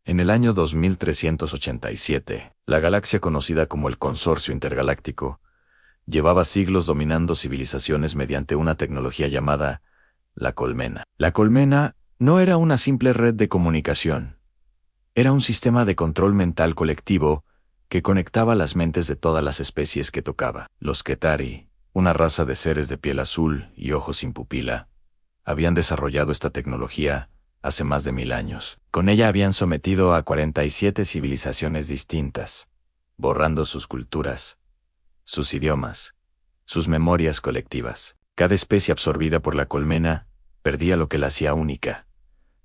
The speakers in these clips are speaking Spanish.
En el año 2387, la galaxia conocida como el Consorcio Intergaláctico llevaba siglos dominando civilizaciones mediante una tecnología llamada la colmena. La colmena no era una simple red de comunicación. Era un sistema de control mental colectivo que conectaba las mentes de todas las especies que tocaba. Los Qetari, una raza de seres de piel azul y ojos sin pupila, habían desarrollado esta tecnología hace más de 1000 años. Con ella habían sometido a 47 civilizaciones distintas, borrando sus culturas, sus idiomas, sus memorias colectivas. Cada especie absorbida por la colmena perdía lo que la hacía única.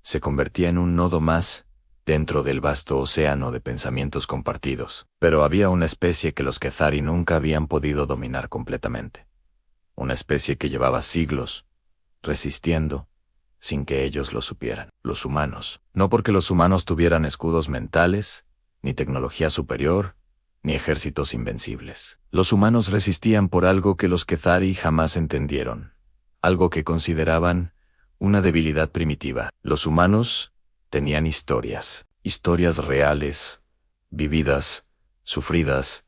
Se convertía en un nodo más dentro del vasto océano de pensamientos compartidos. Pero había una especie que los Qetari nunca habían podido dominar completamente. Una especie que llevaba siglos resistiendo sin que ellos lo supieran. Los humanos. No porque los humanos tuvieran escudos mentales, ni tecnología superior, ni ejércitos invencibles. Los humanos resistían por algo que los Qetari jamás entendieron. Algo que consideraban una debilidad primitiva. Los humanos tenían historias. Historias reales, vividas, sufridas,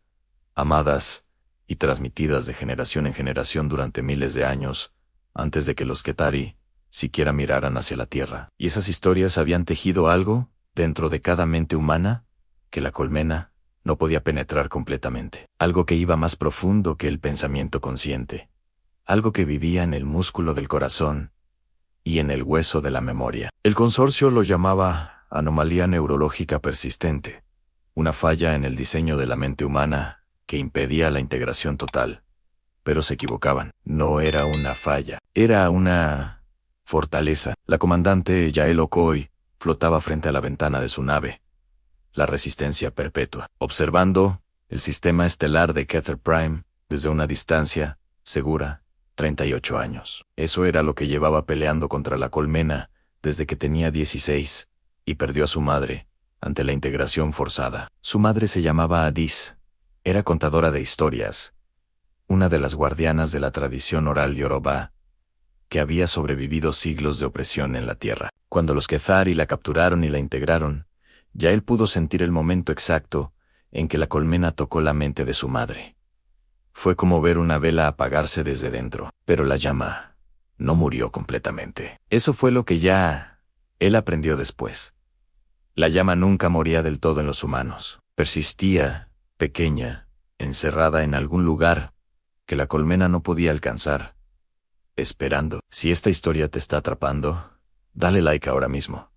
amadas y transmitidas de generación en generación durante miles de años, antes de que los Qetari siquiera miraran hacia la Tierra. Y esas historias habían tejido algo dentro de cada mente humana que la colmena no podía penetrar completamente. Algo que iba más profundo que el pensamiento consciente. Algo que vivía en el músculo del corazón y en el hueso de la memoria. El consorcio lo llamaba anomalía neurológica persistente, una falla en el diseño de la mente humana que impedía la integración total. Pero se equivocaban. No era una falla, era una fortaleza. La comandante Yael Okoye flotaba frente a la ventana de su nave, la Resistencia Perpetua, observando el sistema estelar de Kether Prime desde una distancia segura, 38 años. Eso era lo que llevaba peleando contra la colmena desde que tenía 16 y perdió a su madre ante la integración forzada. Su madre se llamaba Adis, era contadora de historias, una de las guardianas de la tradición oral Yoruba, que había sobrevivido siglos de opresión en la tierra. Cuando los Qetari la capturaron y la integraron, Yael pudo sentir el momento exacto en que la colmena tocó la mente de su madre. Fue como ver una vela apagarse desde dentro, pero la llama no murió completamente. Eso fue lo que él aprendió después. La llama nunca moría del todo en los humanos. Persistía, pequeña, encerrada en algún lugar que la colmena no podía alcanzar, esperando. Si esta historia te está atrapando, dale like ahora mismo.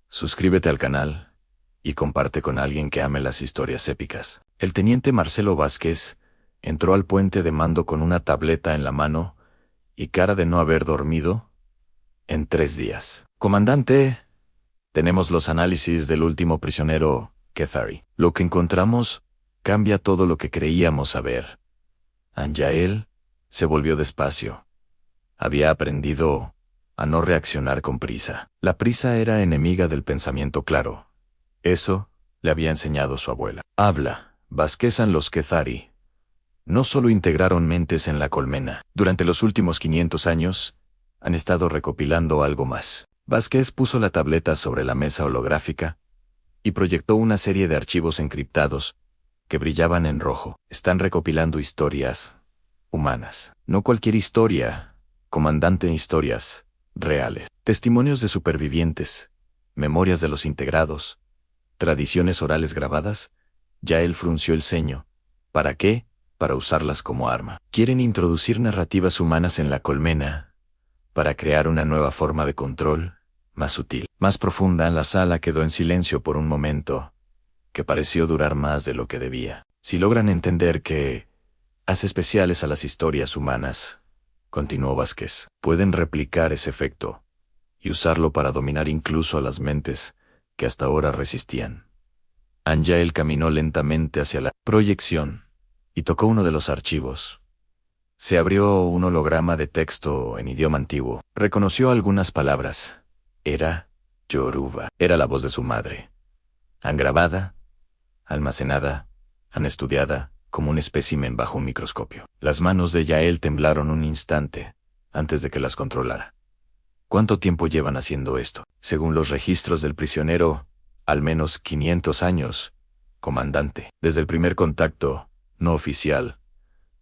Suscríbete al canal y comparte con alguien que ame las historias épicas. El teniente Marcelo Vázquez entró al puente de mando con una tableta en la mano y cara de no haber dormido en 3 días. Comandante, tenemos los análisis del último prisionero Qetari. Lo que encontramos cambia todo lo que creíamos saber. Yael se volvió despacio. Había aprendido a no reaccionar con prisa. La prisa era enemiga del pensamiento claro. Eso le había enseñado su abuela. Habla, Vázquez. Los Qetari no solo integraron mentes en la colmena. Durante los últimos 500 años, han estado recopilando algo más. Vázquez puso la tableta sobre la mesa holográfica y proyectó una serie de archivos encriptados que brillaban en rojo. Están recopilando historias humanas. No cualquier historia, comandante, historias reales. Testimonios de supervivientes, memorias de los integrados, tradiciones orales grabadas. Yael frunció el ceño. ¿Para qué? Para usarlas como arma. Quieren introducir narrativas humanas en la colmena para crear una nueva forma de control, más sutil, más profunda. La sala quedó en silencio por un momento, que pareció durar más de lo que debía. Si logran entender que hace especiales a las historias humanas, continuó Vázquez, pueden replicar ese efecto y usarlo para dominar incluso a las mentes que hasta ahora resistían. Yael caminó lentamente hacia la proyección y tocó uno de los archivos. Se abrió un holograma de texto en idioma antiguo. Reconoció algunas palabras. Era Yoruba. Era la voz de su madre. Grabada, almacenada, estudiada, como un espécimen bajo un microscopio. Las manos de Yael temblaron un instante antes de que las controlara. ¿Cuánto tiempo llevan haciendo esto? Según los registros del prisionero, Al menos 500 años, comandante. Desde el primer contacto, no oficial,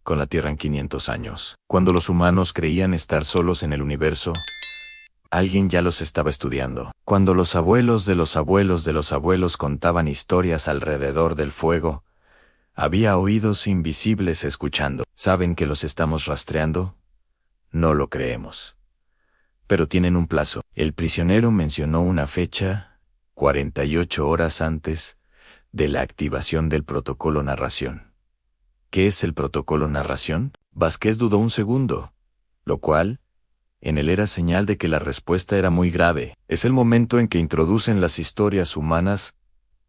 con la Tierra en 500 años. Cuando los humanos creían estar solos en el universo, alguien ya los estaba estudiando. Cuando los abuelos de los abuelos de los abuelos contaban historias alrededor del fuego, había oídos invisibles escuchando. ¿Saben que los estamos rastreando? No lo creemos. Pero tienen un plazo. El prisionero mencionó una fecha, 48 horas antes de la activación del protocolo narración. ¿Qué es el protocolo narración? Vázquez dudó un segundo, lo cual, en él era señal de que la respuesta era muy grave. Es el momento en que introducen las historias humanas,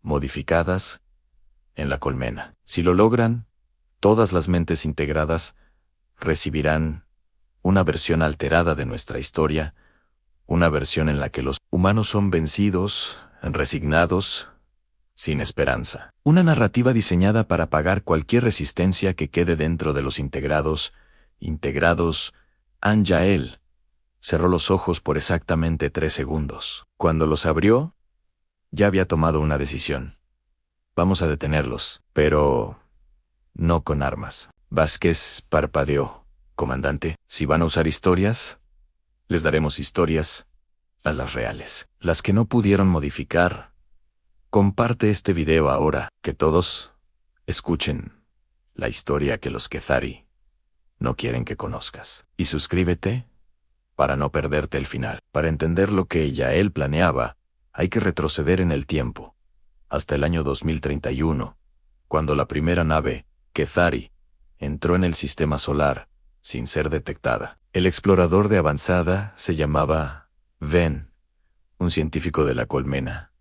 modificadas, en la colmena. Si lo logran, todas las mentes integradas recibirán una versión alterada de nuestra historia, una versión en la que los humanos son vencidos, resignados, sin esperanza. Una narrativa diseñada para apagar cualquier resistencia que quede dentro de los integrados. Anjael cerró los ojos por exactamente 3 segundos. Cuando los abrió, ya había tomado una decisión. Vamos a detenerlos, pero no con armas. Vázquez parpadeó. Comandante, si van a usar historias, les daremos historias a las reales. Las que no pudieron modificar. Comparte este video ahora, que todos escuchen la historia que los Kethari no quieren que conozcas. Y suscríbete para no perderte el final. Para entender lo que Yael planeaba, hay que retroceder en el tiempo, hasta el año 2031, cuando la primera nave, Kethari, entró en el sistema solar, sin ser detectada. El explorador de avanzada se llamaba Ven, un científico de la colmena,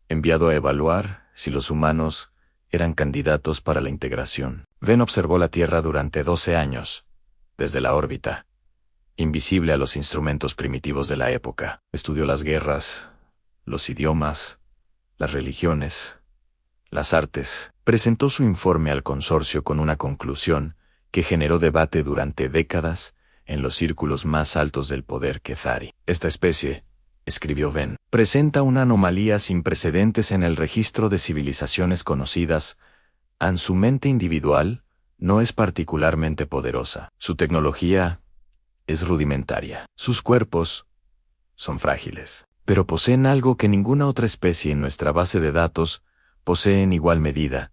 enviado a evaluar si los humanos eran candidatos para la integración. Ven observó la Tierra durante 12 años, desde la órbita, invisible a los instrumentos primitivos de la época. Estudió las guerras, los idiomas, las religiones, las artes. Presentó su informe al consorcio con una conclusión que generó debate durante décadas en los círculos más altos del poder Kethari. Esta especie, escribió Ven, presenta una anomalía sin precedentes en el registro de civilizaciones conocidas. Su mente individual no es particularmente poderosa. Su tecnología es rudimentaria. Sus cuerpos son frágiles, pero poseen algo que ninguna otra especie en nuestra base de datos posee en igual medida.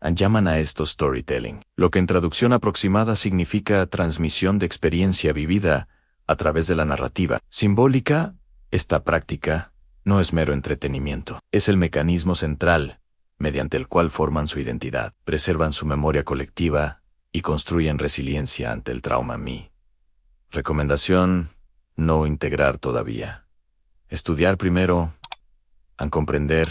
Llaman a esto storytelling, lo que en traducción aproximada significa transmisión de experiencia vivida a través de la narrativa simbólica. Esta práctica no es mero entretenimiento, es el mecanismo central mediante el cual forman su identidad, preservan su memoria colectiva y construyen resiliencia ante el trauma. Mi recomendación: no integrar todavía. Estudiar primero, a comprender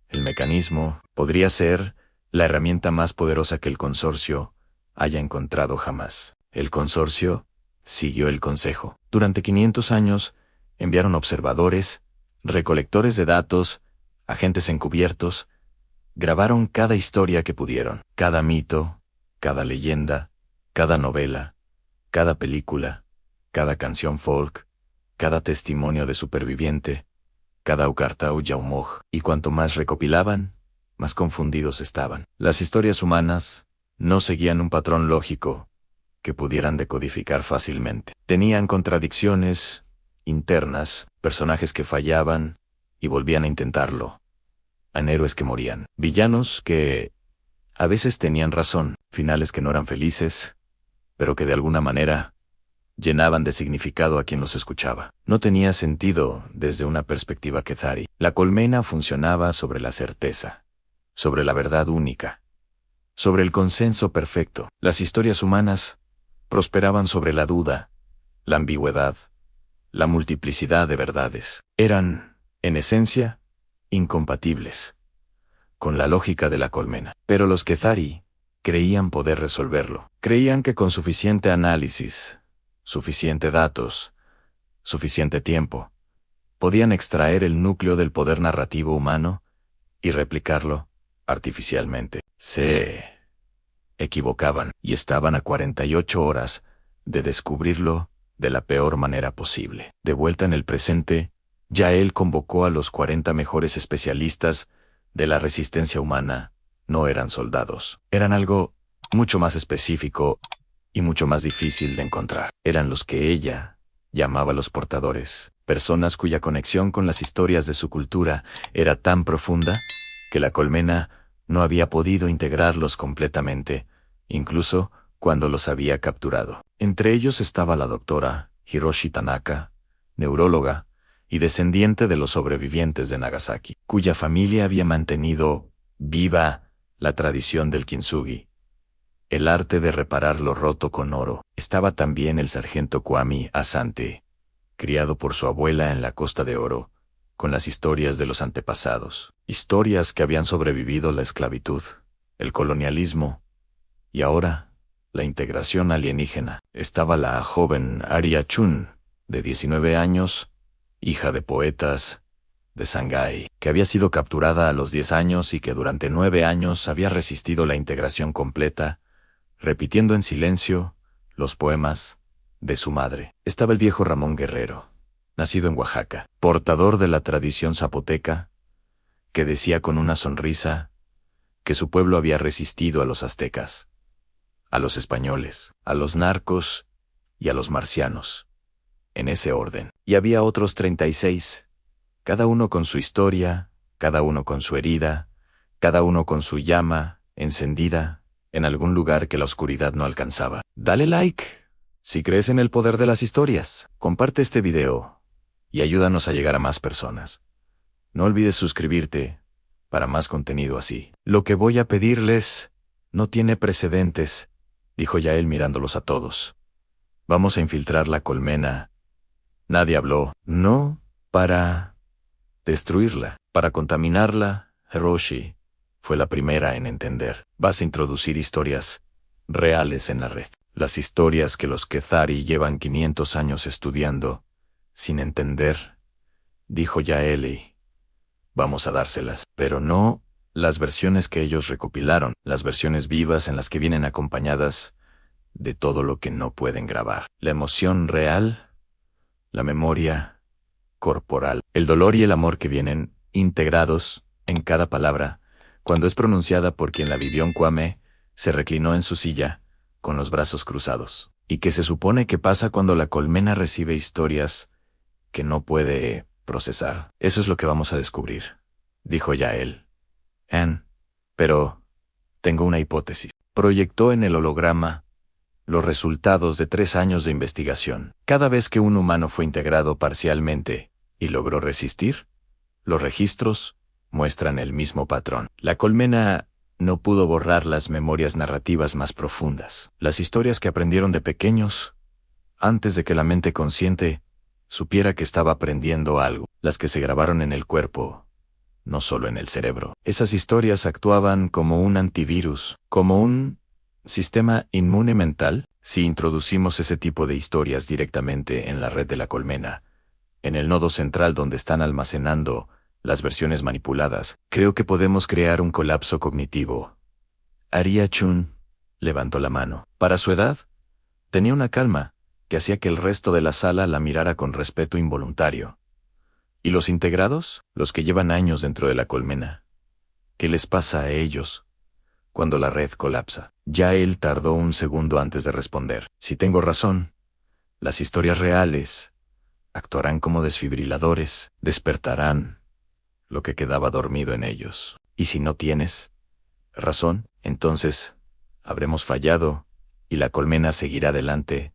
el mecanismo. Podría ser la herramienta más poderosa que el consorcio haya encontrado jamás. El consorcio siguió el consejo. Durante 500 años, enviaron observadores, recolectores de datos, agentes encubiertos, grabaron cada historia que pudieron, cada mito, cada leyenda, cada novela, cada película, cada canción folk, cada testimonio de superviviente, cada Ukartau Yaumoj, y cuanto más recopilaban, más confundidos estaban. Las historias humanas no seguían un patrón lógico que pudieran decodificar fácilmente. Tenían contradicciones internas, personajes que fallaban y volvían a intentarlo, héroes que morían, villanos que a veces tenían razón, finales que no eran felices, pero que de alguna manera llenaban de significado a quien los escuchaba. No tenía sentido desde una perspectiva Kethari. La colmena funcionaba sobre la certeza, sobre la verdad única, sobre el consenso perfecto. Las historias humanas prosperaban sobre la duda, la ambigüedad, la multiplicidad de verdades. Eran, en esencia, incompatibles con la lógica de la colmena. Pero los Kethari creían poder resolverlo. Creían que con suficiente análisis, suficiente datos, suficiente tiempo, podían extraer el núcleo del poder narrativo humano y replicarlo artificialmente. Se equivocaban y estaban a 48 horas de descubrirlo de la peor manera posible. De vuelta en el presente, Yael convocó a los 40 mejores especialistas de la resistencia humana. No eran soldados. Eran algo mucho más específico y mucho más difícil de encontrar. Eran los que ella llamaba los portadores. Personas cuya conexión con las historias de su cultura era tan profunda que la colmena no había podido integrarlos completamente, incluso cuando los había capturado. Entre ellos estaba la doctora Hiroshi Tanaka, neuróloga y descendiente de los sobrevivientes de Nagasaki, cuya familia había mantenido viva la tradición del kintsugi, el arte de reparar lo roto con oro. Estaba también el sargento Kwame Asante, criado por su abuela en la Costa de Oro, con las historias de los antepasados, historias que habían sobrevivido la esclavitud, el colonialismo y ahora la integración alienígena. Estaba la joven Aria Chun, de 19 años, hija de poetas de Shanghái, que había sido capturada a los 10 años y que durante 9 años había resistido la integración completa, repitiendo en silencio los poemas de su madre. Estaba el viejo Ramón Guerrero, nacido en Oaxaca, portador de la tradición zapoteca, que decía con una sonrisa que su pueblo había resistido a los aztecas, a los españoles, a los narcos y a los marcianos, en ese orden. Y había otros 36, cada uno con su historia, cada uno con su herida, cada uno con su llama encendida en algún lugar que la oscuridad no alcanzaba. Dale like si crees en el poder de las historias. Comparte este video y ayúdanos a llegar a más personas. No olvides suscribirte para más contenido así. Lo que voy a pedirles no tiene precedentes, dijo Yael mirándolos a todos. Vamos a infiltrar la colmena. Nadie habló. No para destruirla, para contaminarla. Hiroshi fue la primera en entender. Vas a introducir historias reales en la red. Las historias que los Quethari llevan 500 años estudiando, sin entender, dijo Yael, y vamos a dárselas. Pero no las versiones que ellos recopilaron, las versiones vivas en las que vienen acompañadas de todo lo que no pueden grabar. La emoción real, la memoria corporal, el dolor y el amor que vienen integrados en cada palabra. Cuando es pronunciada por quien la vivió en Kwame, se reclinó en su silla, con los brazos cruzados. ¿Y qué se supone que pasa cuando la colmena recibe historias que no puede procesar? Eso es lo que vamos a descubrir, dijo Yael. Pero tengo una hipótesis. Proyectó en el holograma los resultados de 3 años de investigación. Cada vez que un humano fue integrado parcialmente y logró resistir, los registros muestran el mismo patrón. La colmena no pudo borrar las memorias narrativas más profundas, las historias que aprendieron de pequeños, antes de que la mente consciente supiera que estaba aprendiendo algo, las que se grabaron en el cuerpo, no solo en el cerebro. Esas historias actuaban como un antivirus, como un sistema inmune mental. Si introducimos ese tipo de historias directamente en la red de la colmena, en el nodo central donde están almacenando las versiones manipuladas, creo que podemos crear un colapso cognitivo. Aria Chun levantó la mano. Para su edad, tenía una calma que hacía que el resto de la sala la mirara con respeto involuntario. ¿Y los integrados? Los que llevan años dentro de la colmena. ¿Qué les pasa a ellos cuando la red colapsa? Yael tardó un segundo antes de responder. Si tengo razón, las historias reales actuarán como desfibriladores, despertarán lo que quedaba dormido en ellos. Y si no tienes razón, entonces habremos fallado y la colmena seguirá adelante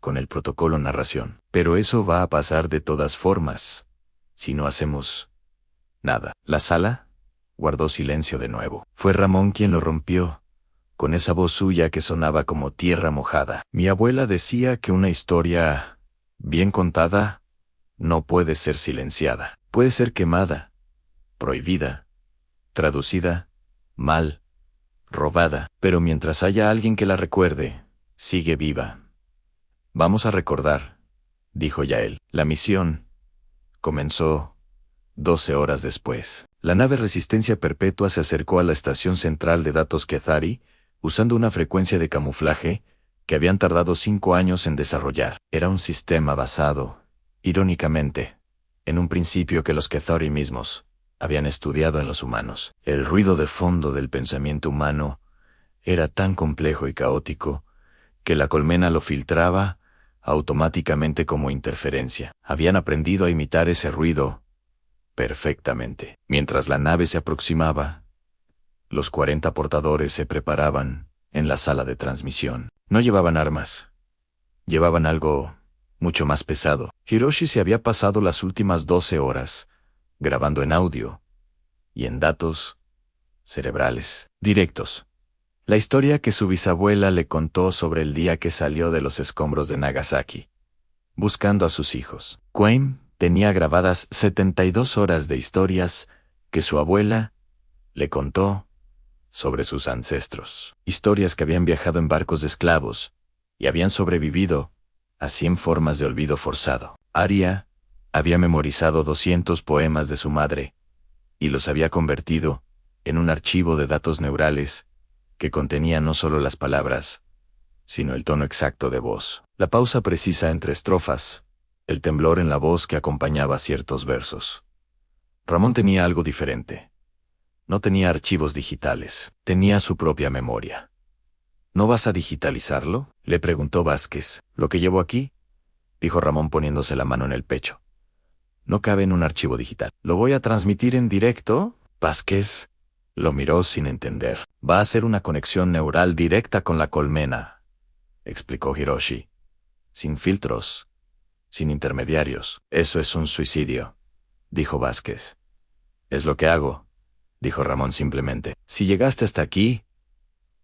con el protocolo narración. Pero eso va a pasar de todas formas si no hacemos nada. La sala guardó silencio de nuevo. Fue Ramón quien lo rompió, con esa voz suya que sonaba como tierra mojada. Mi abuela decía que una historia bien contada no puede ser silenciada. Puede ser quemada, prohibida, traducida, mal, robada, pero mientras haya alguien que la recuerde, sigue viva. Vamos a recordar, dijo Yael. La misión comenzó 12 horas después. La nave Resistencia Perpetua se acercó a la estación central de datos Quethari, usando una frecuencia de camuflaje que habían tardado 5 años en desarrollar. Era un sistema basado, irónicamente, en un principio que los Kethari mismos habían estudiado en los humanos. El ruido de fondo del pensamiento humano era tan complejo y caótico que la colmena lo filtraba automáticamente como interferencia. Habían aprendido a imitar ese ruido perfectamente. Mientras la nave se aproximaba, los 40 portadores se preparaban en la sala de transmisión. No llevaban armas. Llevaban algo mucho más pesado. Hiroshi se había pasado las últimas 12 horas grabando en audio y en datos cerebrales directos la historia que su bisabuela le contó sobre el día que salió de los escombros de Nagasaki, buscando a sus hijos. Quain tenía grabadas 72 horas de historias que su abuela le contó sobre sus ancestros. Historias que habían viajado en barcos de esclavos y habían sobrevivido a 100 formas de olvido forzado. Arya había memorizado 200 poemas de su madre y los había convertido en un archivo de datos neurales que contenía no solo las palabras, sino el tono exacto de voz, la pausa precisa entre estrofas, el temblor en la voz que acompañaba ciertos versos. Ramón tenía algo diferente. No tenía archivos digitales, tenía su propia memoria. ¿No vas a digitalizarlo?, le preguntó Vázquez. ¿Lo que llevo aquí?, dijo Ramón poniéndose la mano en el pecho. No cabe en un archivo digital. ¿Lo voy a transmitir en directo? Vázquez lo miró sin entender. Va a ser una conexión neural directa con la colmena, explicó Hiroshi. Sin filtros, sin intermediarios. Eso es un suicidio, dijo Vázquez. Es lo que hago, dijo Ramón simplemente. Si llegaste hasta aquí,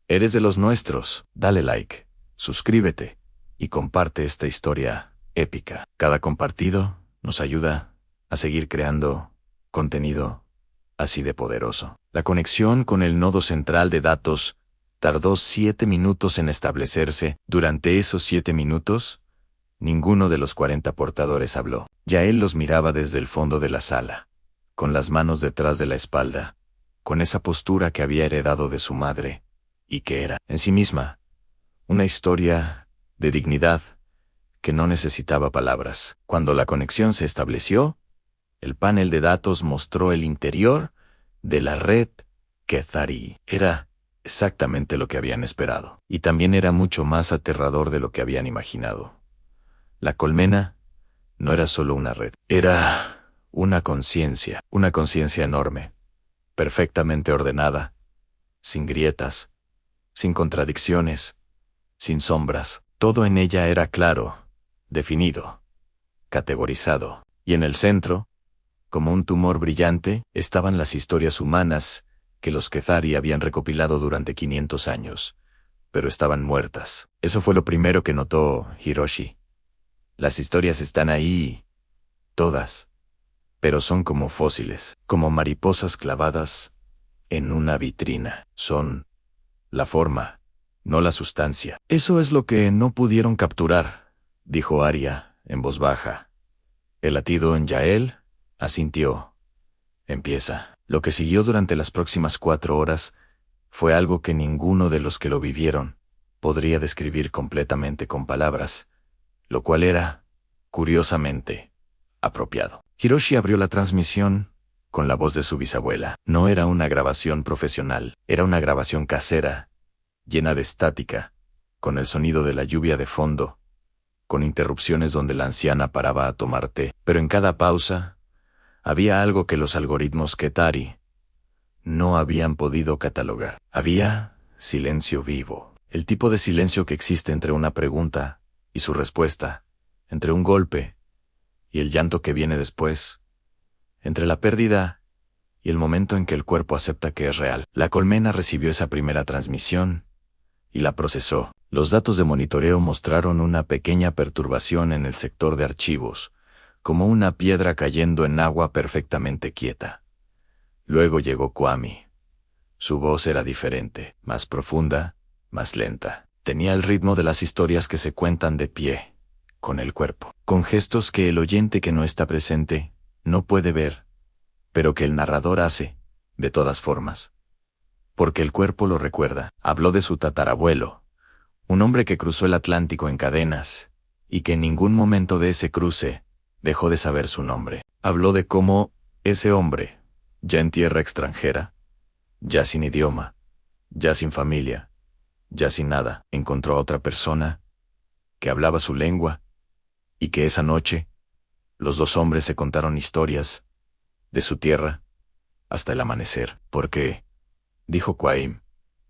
eres de los nuestros. Dale like, suscríbete y comparte esta historia épica. Cada compartido nos ayuda a seguir creando contenido así de poderoso. La conexión con el nodo central de datos tardó 7 minutos en establecerse. Durante esos 7 minutos, ninguno de los 40 portadores habló. Yael los miraba desde el fondo de la sala, con las manos detrás de la espalda, con esa postura que había heredado de su madre, y que era, en sí misma, una historia de dignidad que no necesitaba palabras. Cuando la conexión se estableció, el panel de datos mostró el interior de la red Kethari. Era exactamente lo que habían esperado. Y también era mucho más aterrador de lo que habían imaginado. La colmena no era solo una red. Era una conciencia enorme, perfectamente ordenada, sin grietas, sin contradicciones, sin sombras. Todo en ella era claro, definido, categorizado. Y en el centro, como un tumor brillante, estaban las historias humanas que los Kethari habían recopilado durante 500 años, pero estaban muertas. Eso fue lo primero que notó Hiroshi. Las historias están ahí, todas, pero son como fósiles, como mariposas clavadas en una vitrina. Son la forma, no la sustancia. Eso es lo que no pudieron capturar, dijo Arya en voz baja. El latido en Yael asintió. Empieza. Lo que siguió durante las próximas 4 horas fue algo que ninguno de los que lo vivieron podría describir completamente con palabras, lo cual era, curiosamente, apropiado. Hiroshi abrió la transmisión con la voz de su bisabuela. No era una grabación profesional, era una grabación casera, llena de estática, con el sonido de la lluvia de fondo, con interrupciones donde la anciana paraba a tomar té, pero en cada pausa había algo que los algoritmos Kethari no habían podido catalogar. Había silencio vivo, el tipo de silencio que existe entre una pregunta y su respuesta, entre un golpe y el llanto que viene después, entre la pérdida y el momento en que el cuerpo acepta que es real. La colmena recibió esa primera transmisión y la procesó. Los datos de monitoreo mostraron una pequeña perturbación en el sector de archivos, como una piedra cayendo en agua perfectamente quieta. Luego llegó Kwame. Su voz era diferente, más profunda, más lenta. Tenía el ritmo de las historias que se cuentan de pie, con el cuerpo, con gestos que el oyente que no está presente no puede ver, pero que el narrador hace, de todas formas. Porque el cuerpo lo recuerda. Habló de su tatarabuelo, un hombre que cruzó el Atlántico en cadenas, y que en ningún momento de ese cruce Dejó de saber su nombre. Habló de cómo ese hombre, ya en tierra extranjera, ya sin idioma, ya sin familia, ya sin nada, encontró a otra persona que hablaba su lengua, y que esa noche los dos hombres se contaron historias de su tierra hasta el amanecer. Porque, dijo Quaim,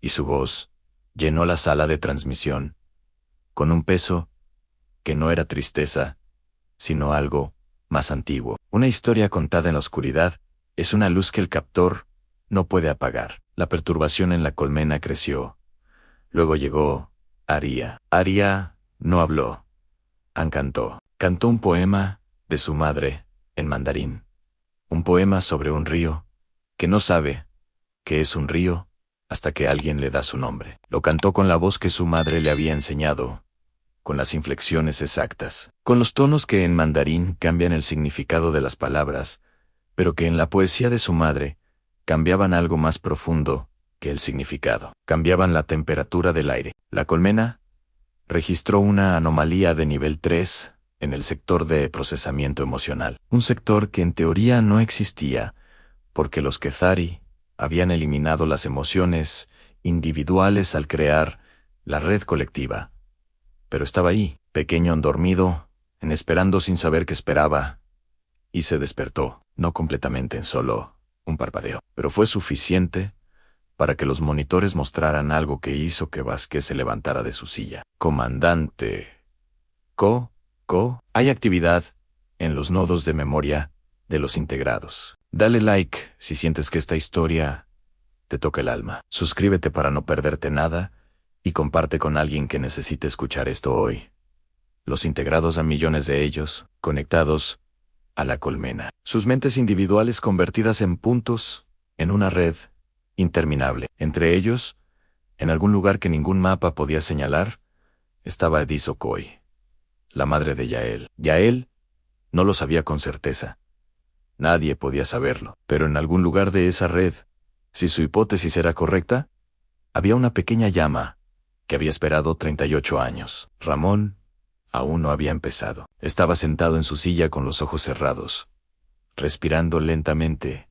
y su voz llenó la sala de transmisión con un peso que no era tristeza, sino algo más antiguo. Una historia contada en la oscuridad es una luz que el captor no puede apagar. La perturbación en la colmena creció. Luego llegó Aria. Aria no habló. An cantó. Cantó un poema de su madre en mandarín. Un poema sobre un río que no sabe que es un río hasta que alguien le da su nombre. Lo cantó con la voz que su madre le había enseñado, con las inflexiones exactas, con los tonos que en mandarín cambian el significado de las palabras, pero que en la poesía de su madre cambiaban algo más profundo que el significado. Cambiaban la temperatura del aire. La colmena registró una anomalía de nivel 3 en el sector de procesamiento emocional. Un sector que en teoría no existía, porque los Quethari habían eliminado las emociones individuales al crear la red colectiva. Pero estaba ahí, pequeño dormido, esperando sin saber qué esperaba, y se despertó, no completamente en solo un parpadeo, pero fue suficiente para que los monitores mostraran algo que hizo que Vázquez se levantara de su silla. Comandante. Hay actividad en los nodos de memoria de los integrados. Dale like si sientes que esta historia te toca el alma. Suscríbete para no perderte nada y comparte con alguien que necesite escuchar esto hoy. Los integrados a millones de ellos, conectados a la colmena. Sus mentes individuales convertidas en puntos, en una red interminable. Entre ellos, en algún lugar que ningún mapa podía señalar, estaba Edith Okoye, la madre de Yael. Yael no lo sabía con certeza. Nadie podía saberlo. Pero en algún lugar de esa red, si su hipótesis era correcta, había una pequeña llama que había esperado 38 años. Ramón aún no había empezado. Estaba sentado en su silla con los ojos cerrados, respirando lentamente,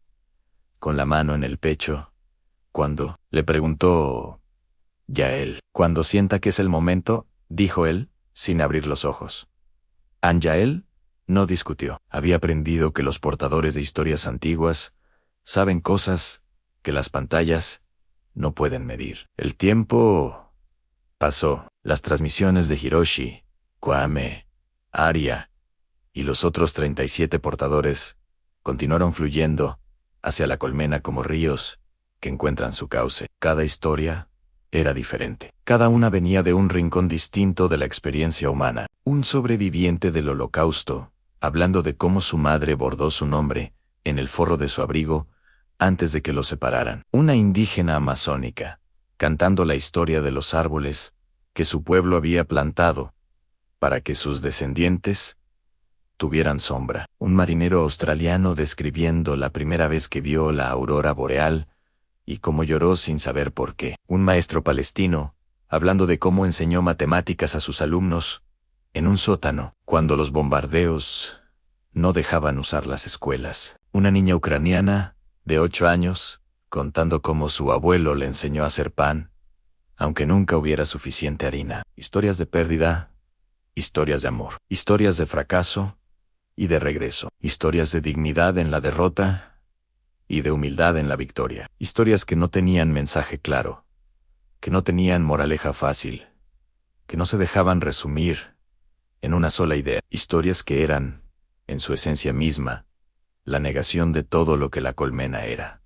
con la mano en el pecho, cuando le preguntó Yael. Cuando sienta que es el momento, dijo él, sin abrir los ojos. Yael no discutió. Había aprendido que los portadores de historias antiguas saben cosas que las pantallas no pueden medir. El tiempo pasó. Las transmisiones de Hiroshi, Kwame, Aria y los otros 37 portadores continuaron fluyendo hacia la colmena como ríos que encuentran su cauce. Cada historia era diferente. Cada una venía de un rincón distinto de la experiencia humana. Un sobreviviente del Holocausto, hablando de cómo su madre bordó su nombre en el forro de su abrigo antes de que lo separaran. Una indígena amazónica, cantando la historia de los árboles que su pueblo había plantado para que sus descendientes tuvieran sombra. Un marinero australiano describiendo la primera vez que vio la aurora boreal y cómo lloró sin saber por qué. Un maestro palestino, hablando de cómo enseñó matemáticas a sus alumnos en un sótano, cuando los bombardeos no dejaban usar las escuelas. Una niña ucraniana, de 8 años, contando cómo su abuelo le enseñó a hacer pan, aunque nunca hubiera suficiente harina. Historias de pérdida, historias de amor, historias de fracaso y de regreso, historias de dignidad en la derrota y de humildad en la victoria. Historias que no tenían mensaje claro, que no tenían moraleja fácil, que no se dejaban resumir en una sola idea. Historias que eran, en su esencia misma, la negación de todo lo que la colmena era.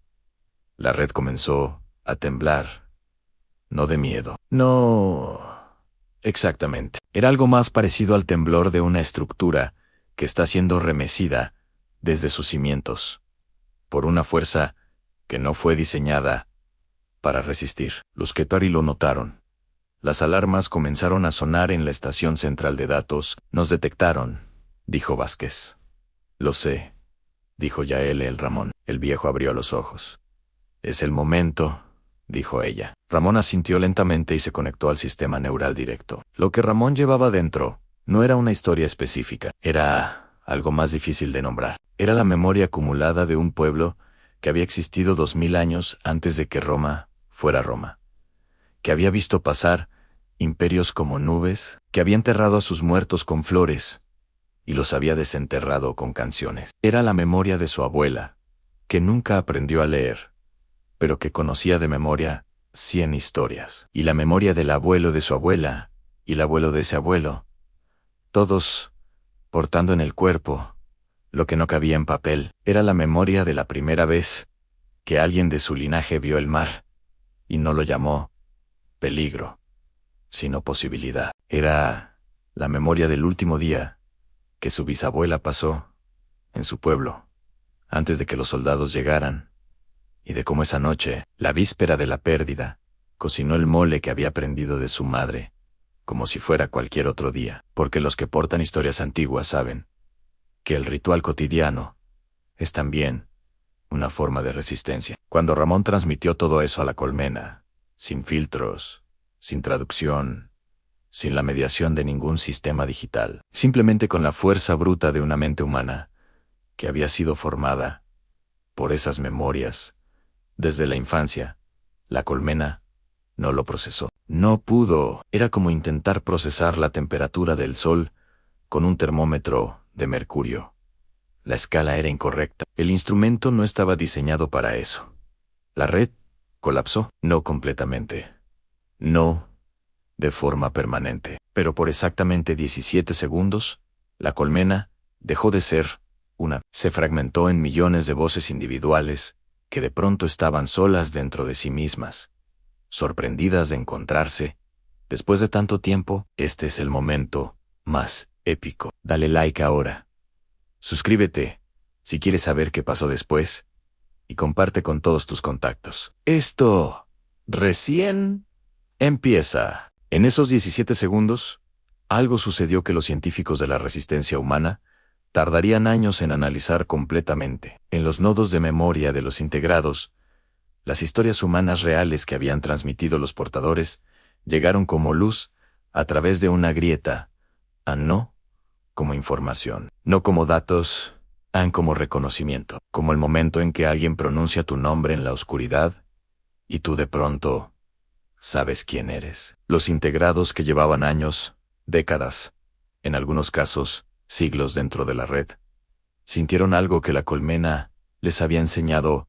La red comenzó a temblar, no de miedo. No exactamente. Era algo más parecido al temblor de una estructura que está siendo remecida desde sus cimientos por una fuerza que no fue diseñada para resistir. Los Quethari lo notaron. Las alarmas comenzaron a sonar en la estación central de datos. Nos detectaron, dijo Vázquez. Lo sé, dijo Yael el Ramón. El viejo abrió los ojos. Es el momento, dijo ella. Ramón asintió lentamente y se conectó al sistema neural directo. Lo que Ramón llevaba dentro no era una historia específica, era algo más difícil de nombrar. Era la memoria acumulada de un pueblo que había existido 2000 años antes de que Roma fuera Roma, que había visto pasar imperios como nubes, que había enterrado a sus muertos con flores y los había desenterrado con canciones. Era la memoria de su abuela, que nunca aprendió a leer, pero que conocía de memoria 100 historias. Y la memoria del abuelo de su abuela, y el abuelo de ese abuelo, todos portando en el cuerpo lo que no cabía en papel. Era la memoria de la primera vez que alguien de su linaje vio el mar, y no lo llamó peligro, sino posibilidad. Era la memoria del último día que su bisabuela pasó en su pueblo, antes de que los soldados llegaran, y de cómo esa noche, la víspera de la pérdida, cocinó el mole que había aprendido de su madre, como si fuera cualquier otro día, porque los que portan historias antiguas saben que el ritual cotidiano es también una forma de resistencia. Cuando Ramón transmitió todo eso a la colmena, sin filtros, sin traducción, sin la mediación de ningún sistema digital, simplemente con la fuerza bruta de una mente humana que había sido formada por esas memorias desde la infancia, la colmena no lo procesó. No pudo. Era como intentar procesar la temperatura del sol con un termómetro de mercurio. La escala era incorrecta. El instrumento no estaba diseñado para eso. La red colapsó, no completamente. No de forma permanente. Pero por exactamente 17 segundos, la colmena dejó de ser una. Se fragmentó en millones de voces individuales que de pronto estaban solas dentro de sí mismas, sorprendidas de encontrarse. Después de tanto tiempo, este es el momento más épico. Dale like ahora. Suscríbete si quieres saber qué pasó después y comparte con todos tus contactos. Esto recién empieza. En esos 17 segundos, algo sucedió que los científicos de la resistencia humana tardarían años en analizar completamente. En los nodos de memoria de los integrados, las historias humanas reales que habían transmitido los portadores llegaron como luz a través de una grieta, no como información, no como datos, como reconocimiento, como el momento en que alguien pronuncia tu nombre en la oscuridad y tú de pronto sabes quién eres. Los integrados que llevaban años, décadas, en algunos casos, siglos dentro de la red, sintieron algo que la colmena les había enseñado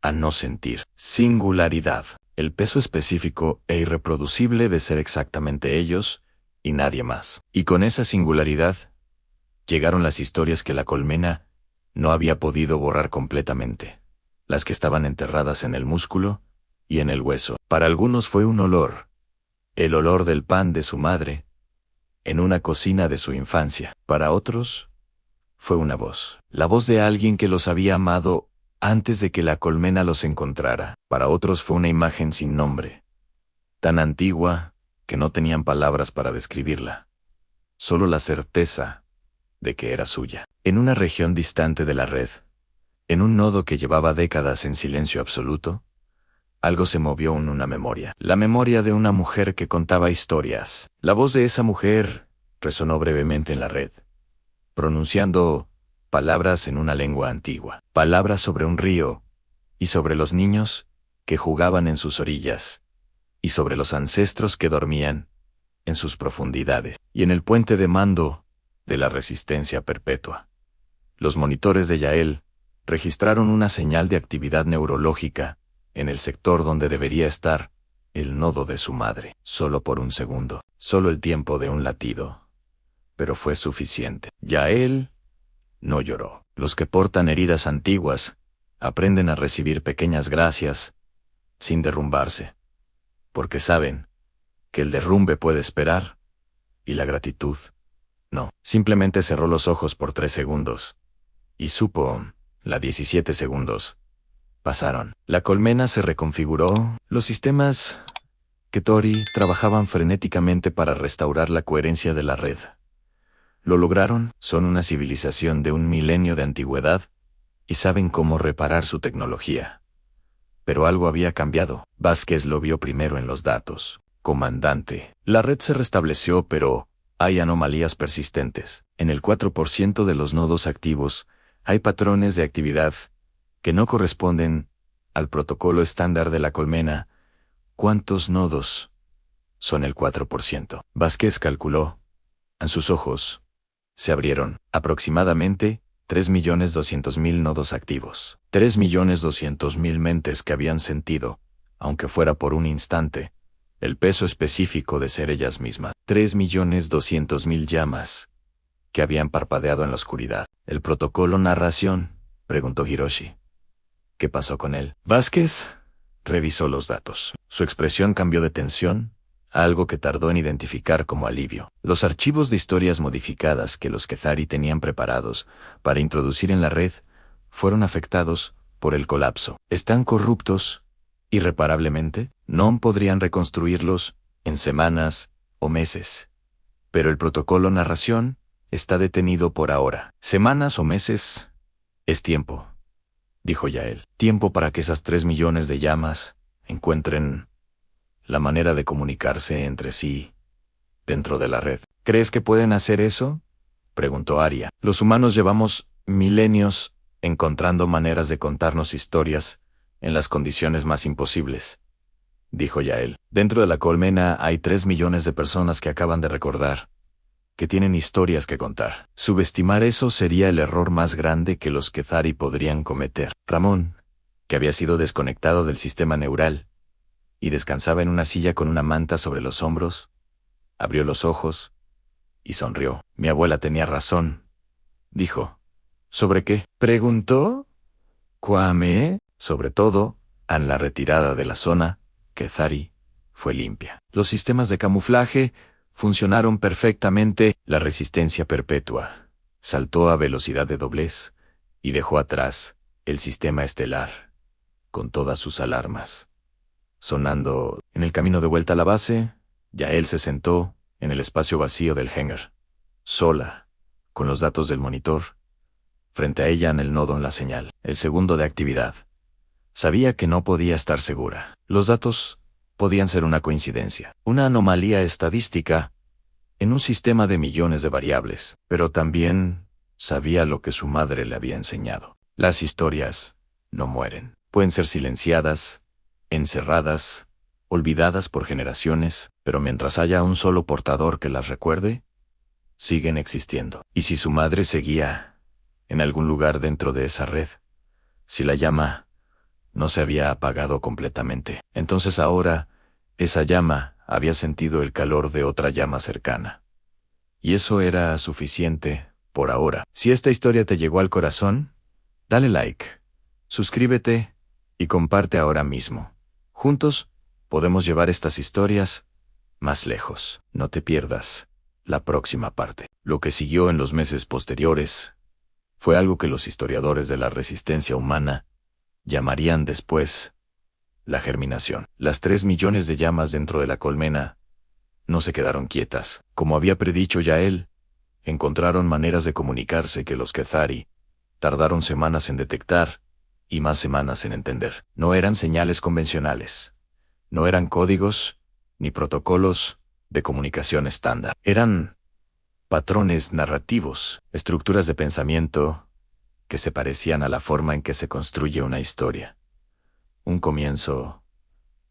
a no sentir. Singularidad. El peso específico e irreproducible de ser exactamente ellos y nadie más. Y con esa singularidad llegaron las historias que la colmena no había podido borrar completamente. Las que estaban enterradas en el músculo y en el hueso. Para algunos fue un olor. El olor del pan de su madre en una cocina de su infancia. Para otros fue una voz. La voz de alguien que los había amado antes de que la colmena los encontrara. Para otros fue una imagen sin nombre, tan antigua que no tenían palabras para describirla. Solo la certeza de que era suya. En una región distante de la red, en un nodo que llevaba décadas en silencio absoluto, algo se movió en una memoria. La memoria de una mujer que contaba historias. La voz de esa mujer resonó brevemente en la red, pronunciando palabras en una lengua antigua. Palabras sobre un río, y sobre los niños que jugaban en sus orillas, y sobre los ancestros que dormían en sus profundidades, y en el puente de mando de la resistencia perpetua. Los monitores de Yael registraron una señal de actividad neurológica en el sector donde debería estar el nodo de su madre, solo por un segundo, solo el tiempo de un latido. Pero fue suficiente. Yael no lloró. Los que portan heridas antiguas aprenden a recibir pequeñas gracias sin derrumbarse, porque saben que el derrumbe puede esperar y la gratitud no. Simplemente cerró los ojos por 3 segundos y supo, 17 segundos pasaron. La colmena se reconfiguró. Los sistemas Ketori trabajaban frenéticamente para restaurar la coherencia de la red. ¿Lo lograron? Son una civilización de 1 milenio de antigüedad y saben cómo reparar su tecnología. Pero algo había cambiado. Vázquez lo vio primero en los datos. Comandante. La red se restableció, pero Hay anomalías persistentes. En el 4% de los nodos activos, hay patrones de actividad que no corresponden al protocolo estándar de la colmena. ¿Cuántos nodos son el 4%? Vázquez calculó. Sus ojos se abrieron. Aproximadamente 3.200.000 nodos activos. 3.200.000 mentes que habían sentido, aunque fuera por un instante, el peso específico de ser ellas mismas. 3.200.000 llamas que habían parpadeado en la oscuridad. ¿El protocolo narración?, preguntó Hiroshi. ¿Qué pasó con él? Vázquez revisó los datos. Su expresión cambió de tensión a algo que tardó en identificar como alivio. Los archivos de historias modificadas que los Kethari tenían preparados para introducir en la red fueron afectados por el colapso. ¿Están corruptos irreparablemente? No podrían reconstruirlos en semanas o meses. Pero el protocolo narración está detenido por ahora. ¿Semanas o meses? Es tiempo, dijo Yael. Tiempo para que esas 3 millones de llamas encuentren la manera de comunicarse entre sí dentro de la red. ¿Crees que pueden hacer eso?, preguntó Arya. Los humanos llevamos milenios encontrando maneras de contarnos historias en las condiciones más imposibles, dijo Yael. Dentro de la colmena hay 3 millones de personas que acaban de recordar, que tienen historias que contar. Subestimar eso sería el error más grande que los Kethari podrían cometer. Ramón, que había sido desconectado del sistema neural y descansaba en una silla con una manta sobre los hombros, abrió los ojos y sonrió. Mi abuela tenía razón, dijo. ¿Sobre qué?, preguntó. Kwame. Sobre todo, en la retirada de la zona, Kethari fue limpia. Los sistemas de camuflaje funcionaron perfectamente. La resistencia perpetua saltó a velocidad de doblez y dejó atrás el sistema estelar, con todas sus alarmas sonando. En el camino de vuelta a la base, Yael se sentó en el espacio vacío del hangar, sola, con los datos del monitor, frente a ella en el nodo en la señal. El segundo de actividad. Sabía que no podía estar segura. Los datos podían ser una coincidencia, una anomalía estadística en un sistema de millones de variables, pero también sabía lo que su madre le había enseñado. Las historias no mueren. Pueden ser silenciadas, encerradas, olvidadas por generaciones, pero mientras haya un solo portador que las recuerde, siguen existiendo. Y si su madre seguía en algún lugar dentro de esa red, si la llama no se había apagado completamente, entonces ahora esa llama había sentido el calor de otra llama cercana. Y eso era suficiente por ahora. Si esta historia te llegó al corazón, dale like, suscríbete y comparte ahora mismo. Juntos podemos llevar estas historias más lejos. No te pierdas la próxima parte. Lo que siguió en los meses posteriores fue algo que los historiadores de la resistencia humana llamarían después la germinación. Las 3 millones de llamas dentro de la colmena no se quedaron quietas. Como había predicho Yael, encontraron maneras de comunicarse que los Kethari tardaron semanas en detectar y más semanas en entender. No eran señales convencionales. No eran códigos ni protocolos de comunicación estándar. Eran patrones narrativos, estructuras de pensamiento que se parecían a la forma en que se construye una historia. Un comienzo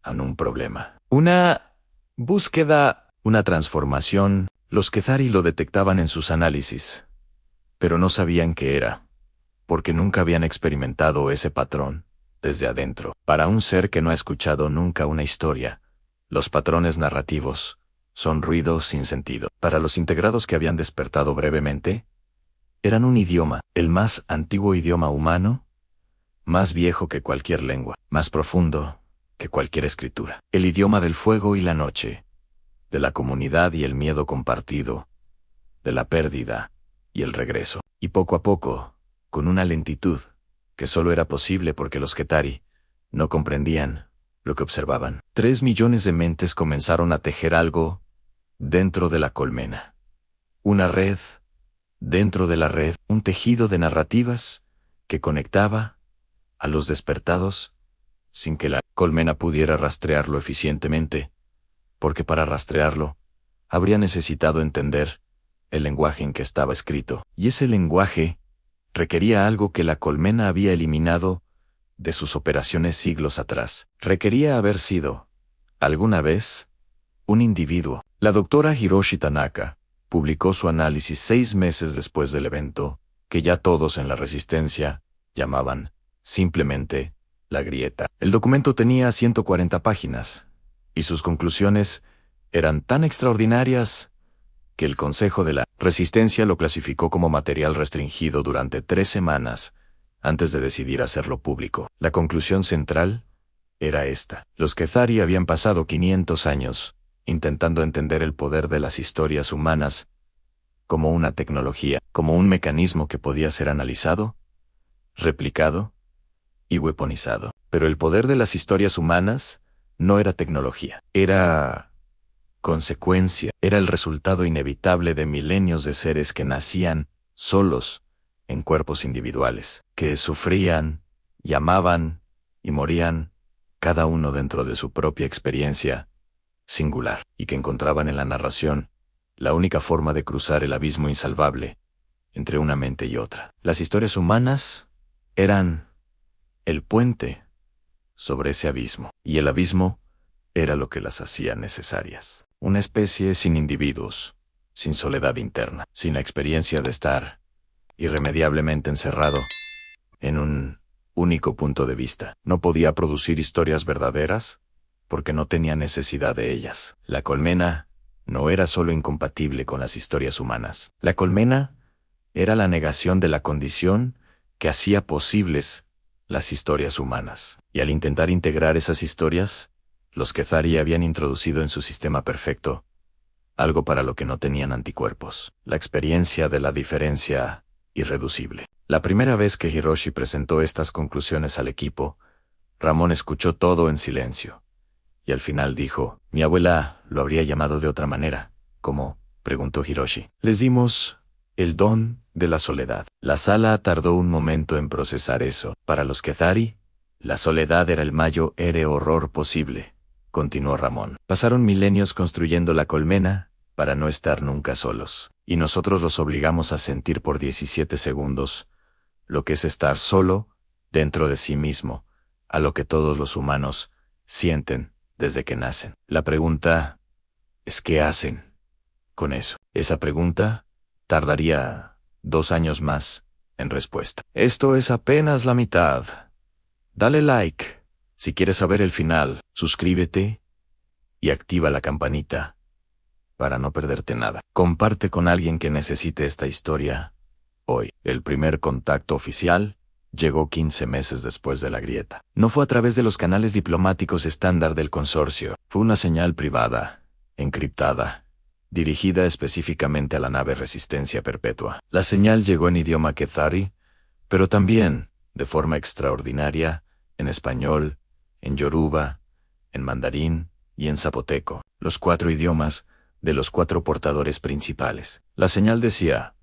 en un problema. Una búsqueda, una transformación. Los Kethari lo detectaban en sus análisis, pero no sabían qué era, porque nunca habían experimentado ese patrón desde adentro. Para un ser que no ha escuchado nunca una historia, los patrones narrativos son ruidos sin sentido. Para los integrados que habían despertado brevemente, eran un idioma, el más antiguo idioma humano, más viejo que cualquier lengua, más profundo que cualquier escritura. El idioma del fuego y la noche, de la comunidad y el miedo compartido, de la pérdida y el regreso. Y poco a poco, con una lentitud que solo era posible porque los Kethari no comprendían lo que observaban, 3 millones de mentes comenzaron a tejer algo dentro de la colmena. Una red dentro de la red, un tejido de narrativas que conectaba a los despertados sin que la colmena pudiera rastrearlo eficientemente, porque para rastrearlo habría necesitado entender el lenguaje en que estaba escrito. Y ese lenguaje requería algo que la colmena había eliminado de sus operaciones siglos atrás. Requería haber sido, alguna vez, un individuo. La doctora Hiroshi Tanaka publicó su análisis 6 meses después del evento, que ya todos en la Resistencia llamaban, simplemente, la grieta. El documento tenía 140 páginas, y sus conclusiones eran tan extraordinarias que el Consejo de la Resistencia lo clasificó como material restringido durante 3 semanas antes de decidir hacerlo público. La conclusión central era esta. Los Kethari habían pasado 500 años intentando entender el poder de las historias humanas como una tecnología, como un mecanismo que podía ser analizado, replicado y weaponizado. Pero el poder de las historias humanas no era tecnología, era consecuencia, era el resultado inevitable de milenios de seres que nacían solos en cuerpos individuales, que sufrían, y amaban y morían, cada uno dentro de su propia experiencia singular, y que encontraban en la narración la única forma de cruzar el abismo insalvable entre una mente y otra. Las historias humanas eran el puente sobre ese abismo, y el abismo era lo que las hacía necesarias. Una especie sin individuos, sin soledad interna, sin la experiencia de estar irremediablemente encerrado en un único punto de vista. No podía producir historias verdaderas porque no tenía necesidad de ellas. La colmena no era solo incompatible con las historias humanas. La colmena era la negación de la condición que hacía posibles las historias humanas. Y al intentar integrar esas historias, los Kethari habían introducido en su sistema perfecto algo para lo que no tenían anticuerpos: la experiencia de la diferencia irreducible. La primera vez que Hiroshi presentó estas conclusiones al equipo, Ramón escuchó todo en silencio. Y al final dijo: «Mi abuela lo habría llamado de otra manera». «¿Cómo?», preguntó Hiroshi. «Les dimos el don de la soledad». La sala tardó un momento en procesar eso. Para los Kethari, la soledad era el mayor horror posible, continuó Ramón. Pasaron milenios construyendo la colmena para no estar nunca solos. Y nosotros los obligamos a sentir por 17 segundos lo que es estar solo dentro de sí mismo, a lo que todos los humanos sienten desde que nacen. La pregunta es: ¿qué hacen con eso? Esa pregunta tardaría 2 años más en respuesta. Esto es apenas la mitad. Dale like si quieres saber el final, suscríbete y activa la campanita para no perderte nada. Comparte con alguien que necesite esta historia hoy. El primer contacto oficial llegó 15 meses después de la grieta. No fue a través de los canales diplomáticos estándar del consorcio. Fue una señal privada, encriptada, dirigida específicamente a la nave Resistencia Perpetua. La señal llegó en idioma Kethari, pero también, de forma extraordinaria, en español, en yoruba, en mandarín y en zapoteco, los 4 idiomas de los 4 portadores principales. La señal decía: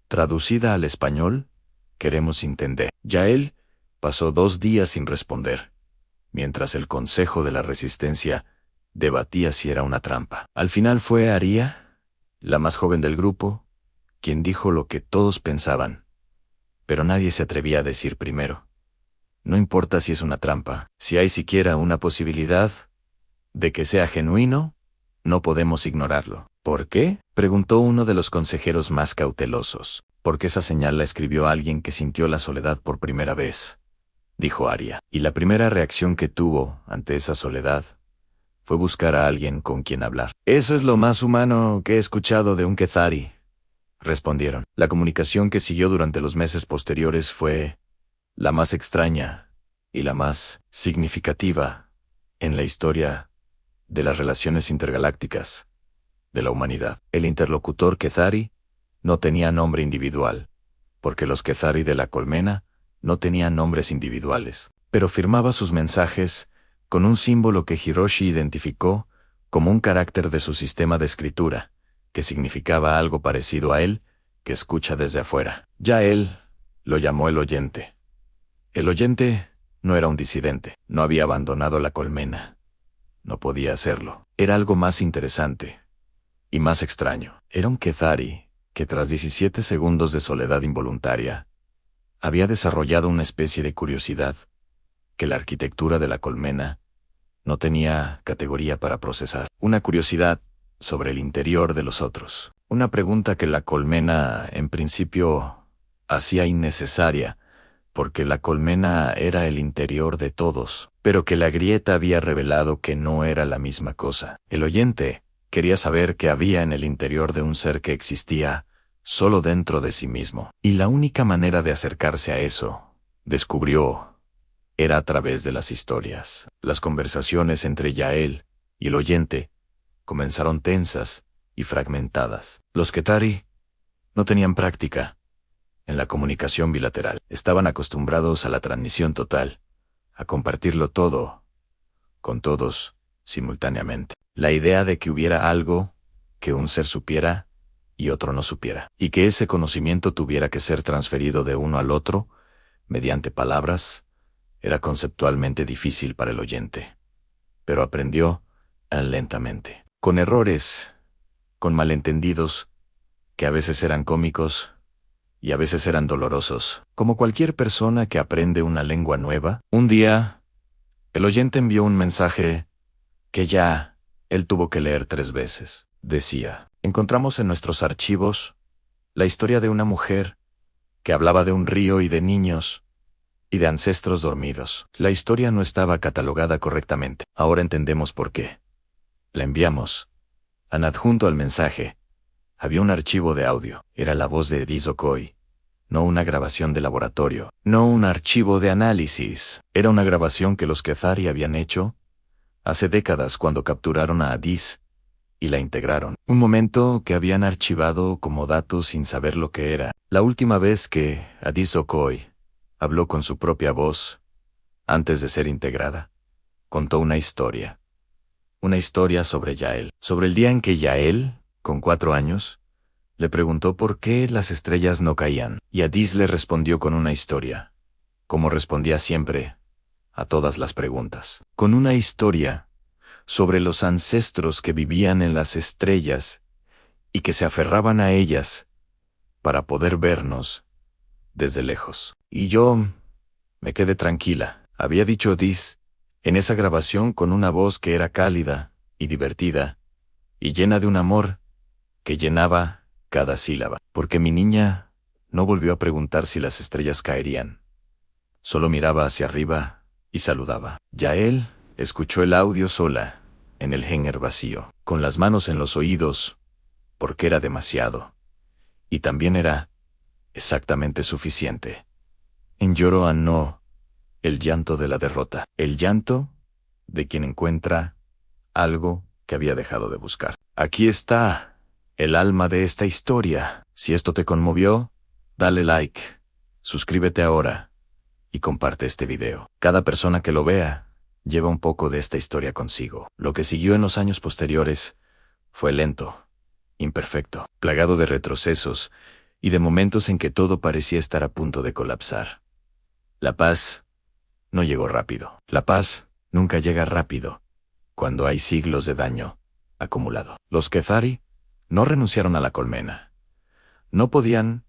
traducida al español, queremos entender. Yael pasó 2 días sin responder, mientras el Consejo de la Resistencia debatía si era una trampa. Al final fue Aria, la más joven del grupo, quien dijo lo que todos pensaban, pero nadie se atrevía a decir primero. No importa si es una trampa, si hay siquiera una posibilidad de que sea genuino, no podemos ignorarlo. ¿Por qué?, preguntó uno de los consejeros más cautelosos. Porque esa señal la escribió alguien que sintió la soledad por primera vez, dijo Aria. Y la primera reacción que tuvo ante esa soledad fue buscar a alguien con quien hablar. Eso es lo más humano que he escuchado de un Kethari, respondieron. La comunicación que siguió durante los meses posteriores fue la más extraña y la más significativa en la historia de las relaciones intergalácticas de la humanidad. El interlocutor Kethari no tenía nombre individual, porque los Kethari de la colmena no tenían nombres individuales, pero firmaba sus mensajes con un símbolo que Hiroshi identificó como un carácter de su sistema de escritura, que significaba algo parecido a él, que escucha desde afuera. Ya él lo llamó el oyente. El oyente no era un disidente, no había abandonado la colmena. No podía hacerlo. Era algo más interesante. Y más extraño, era un Kethari que tras 17 segundos de soledad involuntaria, había desarrollado una especie de curiosidad que la arquitectura de la colmena no tenía categoría para procesar. Una curiosidad sobre el interior de los otros. Una pregunta que la colmena, en principio, hacía innecesaria, porque la colmena era el interior de todos, pero que la grieta había revelado que no era la misma cosa. El oyente quería saber qué había en el interior de un ser que existía solo dentro de sí mismo. Y la única manera de acercarse a eso, descubrió, era a través de las historias. Las conversaciones entre Yael y el oyente comenzaron tensas y fragmentadas. Los Kethari no tenían práctica en la comunicación bilateral. Estaban acostumbrados a la transmisión total, a compartirlo todo, con todos, simultáneamente. La idea de que hubiera algo que un ser supiera y otro no supiera, y que ese conocimiento tuviera que ser transferido de uno al otro mediante palabras, era conceptualmente difícil para el oyente. Pero aprendió lentamente, con errores, con malentendidos, que a veces eran cómicos y a veces eran dolorosos. Como cualquier persona que aprende una lengua nueva, un día, el oyente envió un mensaje que ya él tuvo que leer 3 veces. Decía: encontramos en nuestros archivos la historia de una mujer que hablaba de un río y de niños y de ancestros dormidos. La historia no estaba catalogada correctamente. Ahora entendemos por qué. La enviamos. Adjunto al mensaje había un archivo de audio. Era la voz de Edith Okoye, no una grabación de laboratorio, no un archivo de análisis. Era una grabación que los Kethari habían hecho hace décadas cuando capturaron a Edith y la integraron. Un momento que habían archivado como datos sin saber lo que era. La última vez que Edith Okoye habló con su propia voz, antes de ser integrada, contó una historia sobre Yael, sobre el día en que Yael, con 4 años, le preguntó por qué las estrellas no caían, y Edith le respondió con una historia, como respondía siempre a todas las preguntas, con una historia sobre los ancestros que vivían en las estrellas y que se aferraban a ellas para poder vernos desde lejos. Y yo me quedé tranquila, había dicho Edith en esa grabación con una voz que era cálida y divertida y llena de un amor que llenaba cada sílaba, porque mi niña no volvió a preguntar si las estrellas caerían. Solo miraba hacia arriba y saludaba. Yael escuchó el audio sola, en el hangar vacío, con las manos en los oídos, porque era demasiado. Y también era exactamente suficiente. En lloro no, el llanto de la derrota, el llanto de quien encuentra algo que había dejado de buscar. Aquí está el alma de esta historia. Si esto te conmovió, dale like, suscríbete ahora y comparte este video. Cada persona que lo vea lleva un poco de esta historia consigo. Lo que siguió en los años posteriores fue lento, imperfecto, plagado de retrocesos y de momentos en que todo parecía estar a punto de colapsar. La paz no llegó rápido. La paz nunca llega rápido cuando hay siglos de daño acumulado. Los Kethari no renunciaron a la colmena. No podían.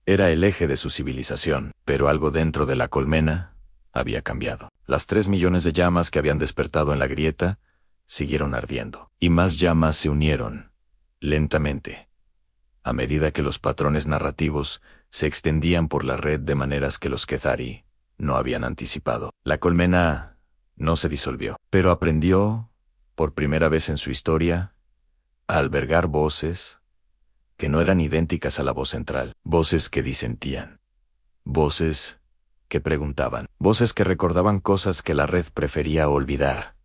Era el eje de su civilización, pero algo dentro de la colmena había cambiado. Las 3 millones de llamas que habían despertado en la grieta siguieron ardiendo, y más llamas se unieron, lentamente, a medida que los patrones narrativos se extendían por la red de maneras que los Kethari no habían anticipado. La colmena no se disolvió, pero aprendió, por primera vez en su historia, a albergar voces que no eran idénticas a la voz central, voces que disentían, voces que preguntaban, voces que recordaban cosas que la red prefería olvidar.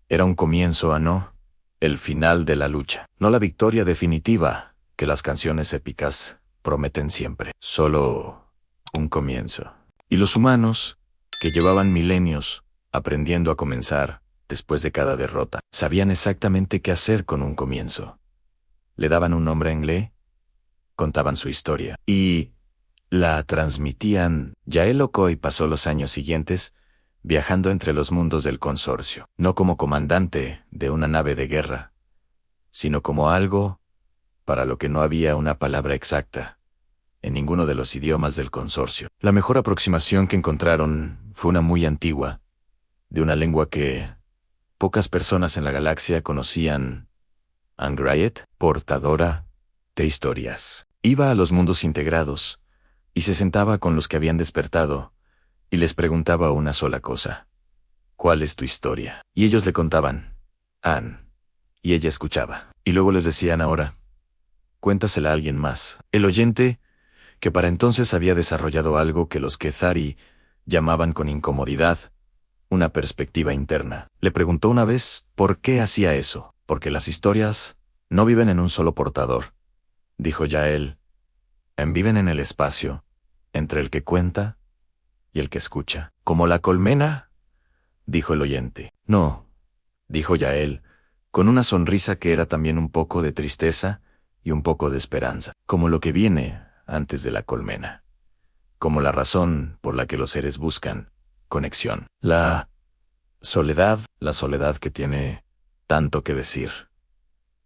Era un comienzo no el final de la lucha, no la victoria definitiva que las canciones épicas prometen siempre, solo un comienzo. Y los humanos, que llevaban milenios aprendiendo a comenzar después de cada derrota, sabían exactamente qué hacer con un comienzo. Le daban un nombre en Le, contaban su historia y la transmitían. Yael Okoye pasó los años siguientes viajando entre los mundos del consorcio, no como comandante de una nave de guerra, sino como algo para lo que no había una palabra exacta en ninguno de los idiomas del consorcio. La mejor aproximación que encontraron fue una muy antigua, de una lengua que pocas personas en la galaxia conocían: Angriet, portadora de historias. Iba a los mundos integrados y se sentaba con los que habían despertado y les preguntaba una sola cosa: ¿cuál es tu historia? Y ellos le contaban: Ann. Y ella escuchaba. Y luego les decían: ahora, cuéntasela a alguien más. El oyente, que para entonces había desarrollado algo que los Kethari llamaban con incomodidad una perspectiva interna, le preguntó una vez por qué hacía eso. Porque las historias no viven en un solo portador, dijo Yael. Viven en el espacio, entre el que cuenta y el que escucha. ¿Como la colmena?, dijo el oyente. No, dijo Yael, con una sonrisa que era también un poco de tristeza y un poco de esperanza. Como lo que viene antes de la colmena. Como la razón por la que los seres buscan conexión. La soledad que tiene tanto que decir,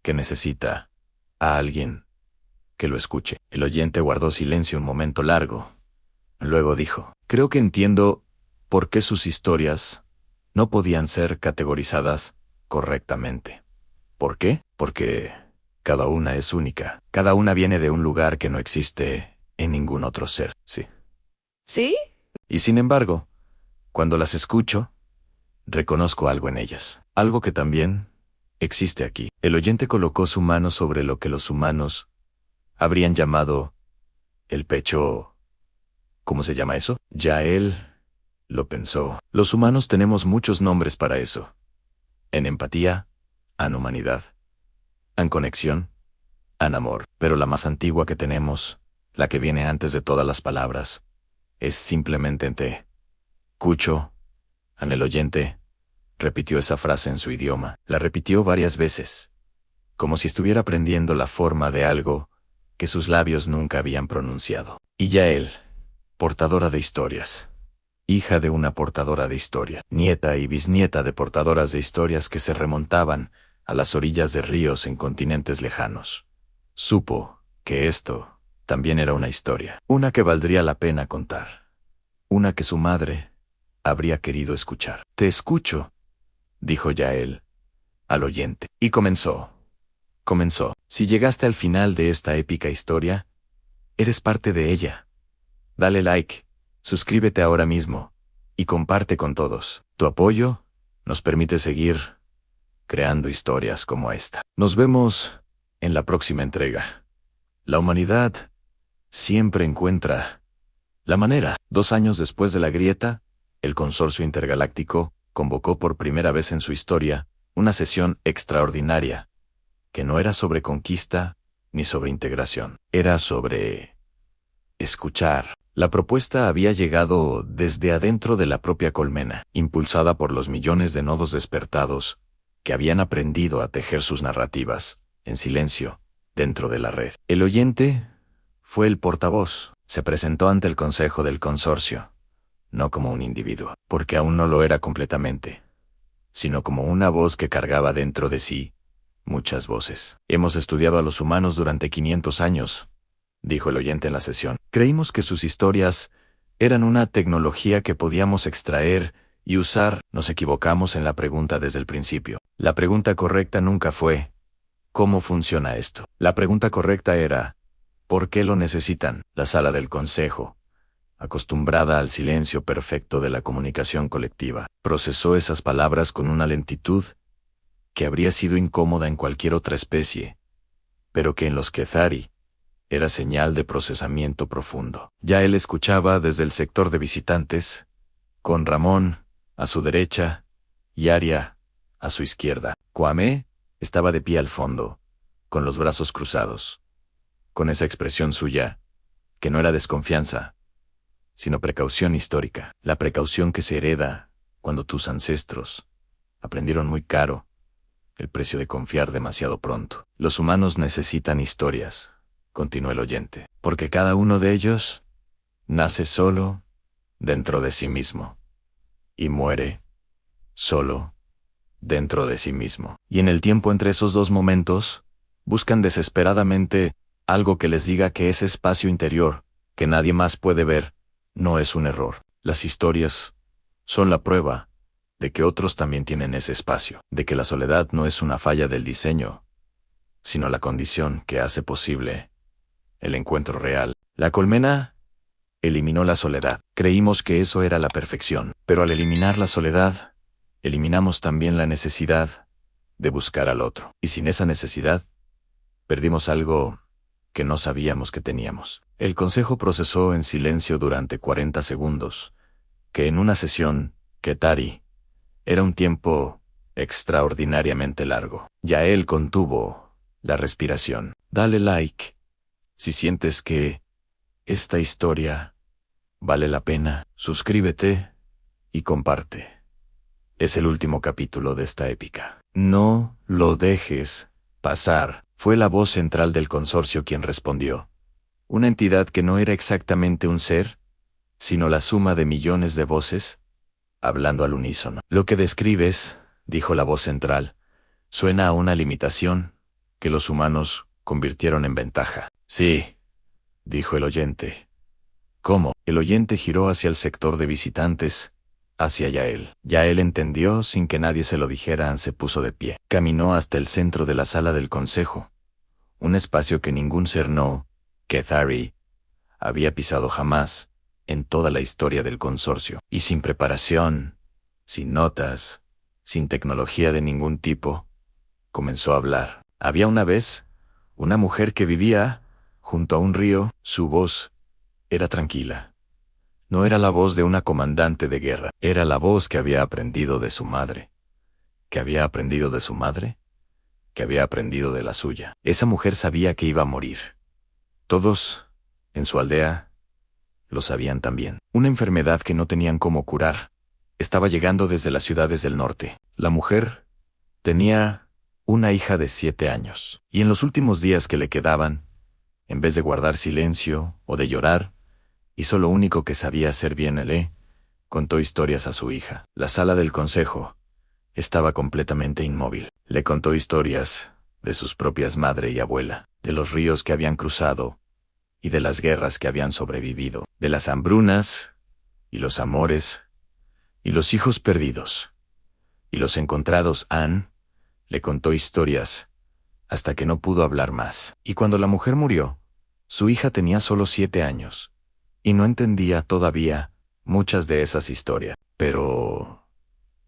que necesita a alguien que lo escuche. El oyente guardó silencio un momento largo. Luego dijo: creo que entiendo por qué sus historias no podían ser categorizadas correctamente. ¿Por qué? Porque cada una es única. Cada una viene de un lugar que no existe en ningún otro ser. Sí. ¿Sí? Y sin embargo, cuando las escucho, reconozco algo en ellas. Algo que también existe aquí. El oyente colocó su mano sobre lo que los humanos habrían llamado el pecho. ¿Cómo se llama eso? Yael lo pensó. Los humanos tenemos muchos nombres para eso. En empatía, en humanidad, en conexión, en amor. Pero la más antigua que tenemos, la que viene antes de todas las palabras, es simplemente en te. Cucho, en el oyente, repitió esa frase en su idioma. La repitió varias veces, como si estuviera aprendiendo la forma de algo que sus labios nunca habían pronunciado. Y Yael, portadora de historias. Hija de una portadora de historia. Nieta y bisnieta de portadoras de historias que se remontaban a las orillas de ríos en continentes lejanos. Supo que esto también era una historia. Una que valdría la pena contar. Una que su madre habría querido escuchar. Te escucho, dijo Yael al oyente. Y comenzó. Si llegaste al final de esta épica historia, eres parte de ella. Dale like, suscríbete ahora mismo y comparte con todos. Tu apoyo nos permite seguir creando historias como esta. Nos vemos en la próxima entrega. La humanidad siempre encuentra la manera. 2 años después de la grieta, el Consorcio Intergaláctico convocó por primera vez en su historia una sesión extraordinaria, que no era sobre conquista ni sobre integración. Era sobre escuchar. La propuesta había llegado desde adentro de la propia colmena, impulsada por los millones de nodos despertados que habían aprendido a tejer sus narrativas, en silencio, dentro de la red. El oyente fue el portavoz. Se presentó ante el consejo del consorcio, no como un individuo, porque aún no lo era completamente, sino como una voz que cargaba dentro de sí muchas voces. Hemos estudiado a los humanos durante 500 años, dijo el oyente en la sesión. Creímos que sus historias eran una tecnología que podíamos extraer y usar. Nos equivocamos en la pregunta desde el principio. La pregunta correcta nunca fue ¿cómo funciona esto? La pregunta correcta era ¿por qué lo necesitan? La sala del consejo, acostumbrada al silencio perfecto de la comunicación colectiva, procesó esas palabras con una lentitud que habría sido incómoda en cualquier otra especie, pero que en los Kethari era señal de procesamiento profundo. Ya él escuchaba desde el sector de visitantes, con Ramón a su derecha y Aria a su izquierda. Kwame estaba de pie al fondo, con los brazos cruzados, con esa expresión suya, que no era desconfianza, sino precaución histórica. La precaución que se hereda cuando tus ancestros aprendieron muy caro el precio de confiar demasiado pronto. Los humanos necesitan historias, continuó el oyente, porque cada uno de ellos nace solo dentro de sí mismo y muere solo dentro de sí mismo. Y en el tiempo entre esos dos momentos, buscan desesperadamente algo que les diga que ese espacio interior, que nadie más puede ver, no es un error. Las historias son la prueba de que otros también tienen ese espacio, de que la soledad no es una falla del diseño, sino la condición que hace posible el encuentro real. La colmena eliminó la soledad. Creímos que eso era la perfección, pero al eliminar la soledad, eliminamos también la necesidad de buscar al otro. Y sin esa necesidad, perdimos algo que no sabíamos que teníamos. El consejo procesó en silencio durante 40 segundos, que en una sesión, Ketari, era un tiempo extraordinariamente largo. Yael contuvo la respiración. Dale like si sientes que esta historia vale la pena. Suscríbete y comparte. Es el último capítulo de esta épica. No lo dejes pasar. Fue la voz central del consorcio quien respondió. Una entidad que no era exactamente un ser, sino la suma de millones de voces, hablando al unísono. Lo que describes, dijo la voz central, suena a una limitación que los humanos convirtieron en ventaja. Sí, dijo el oyente. ¿Cómo? El oyente giró hacia el sector de visitantes, hacia Yael. Yael entendió sin que nadie se lo dijera, se puso de pie. Caminó hasta el centro de la sala del consejo, un espacio que ningún ser no, Ketari, había pisado jamás en toda la historia del consorcio. Y sin preparación, sin notas, sin tecnología de ningún tipo, comenzó a hablar. Había una vez una mujer que vivía junto a un río. Su voz era tranquila. No era la voz de una comandante de guerra, era la voz que había aprendido de su madre. ¿Que había aprendido de su madre? Que había aprendido de la suya. Esa mujer sabía que iba a morir. Todos, en su aldea, lo sabían también. Una enfermedad que no tenían cómo curar. Estaba llegando desde las ciudades del norte. La mujer tenía una hija de 7 años. Y en los últimos días que le quedaban, en vez de guardar silencio o de llorar, hizo lo único que sabía hacer bien. Contó historias a su hija. La sala del consejo estaba completamente inmóvil. Le contó historias de sus propias madre y abuela, de los ríos que habían cruzado y de las guerras que habían sobrevivido, de las hambrunas y los amores y los hijos perdidos y los encontrados. Anne le contó historias hasta que no pudo hablar más. Y cuando la mujer murió, su hija tenía solo 7 años y no entendía todavía muchas de esas historias, pero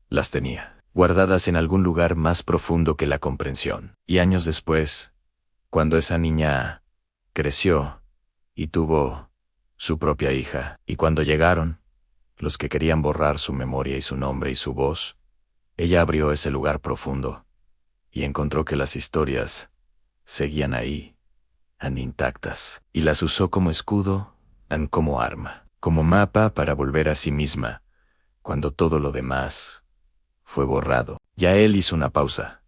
las tenía guardadas en algún lugar más profundo que la comprensión. Y años después, cuando esa niña creció y tuvo su propia hija, y cuando llegaron los que querían borrar su memoria y su nombre y su voz, ella abrió ese lugar profundo y encontró que las historias seguían ahí, intactas, y las usó como escudo, como arma, como mapa para volver a sí misma, cuando todo lo demás fue borrado. Yael hizo una pausa.